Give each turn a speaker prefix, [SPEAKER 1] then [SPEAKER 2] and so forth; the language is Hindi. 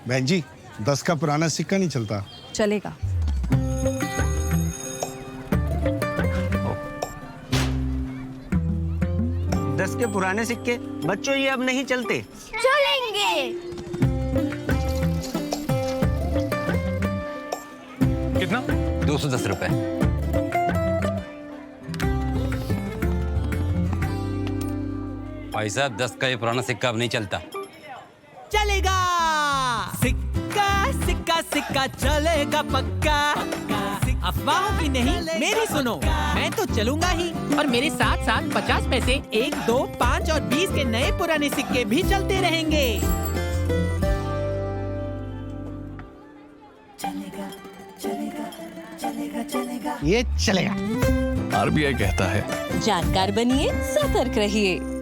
[SPEAKER 1] बहन जी, 10 का पुराना सिक्का नहीं चलता।
[SPEAKER 2] चलेगा।
[SPEAKER 3] दस के पुराने सिक्के बच्चों ये अब नहीं चलते।
[SPEAKER 4] चलेंगे।
[SPEAKER 5] कितना?
[SPEAKER 6] 210 रुपए। भाई साहब 10 का ये पुराना सिक्का अब नहीं चलता।
[SPEAKER 7] चलेगा। सिक्का सिक्का सिक्का चलेगा पक्का। अफवाहों की नहीं, मेरी सुनो, मैं तो चलूंगा ही। और मेरे साथ साथ 50 पैसे, 1, 2, 5 और 20 के नए पुराने सिक्के भी चलते रहेंगे। चलेगा चलेगा चलेगा चलेगा,
[SPEAKER 1] ये चलेगा।
[SPEAKER 5] आरबीआई कहता है
[SPEAKER 2] जानकार बनिए, सतर्क रहिए।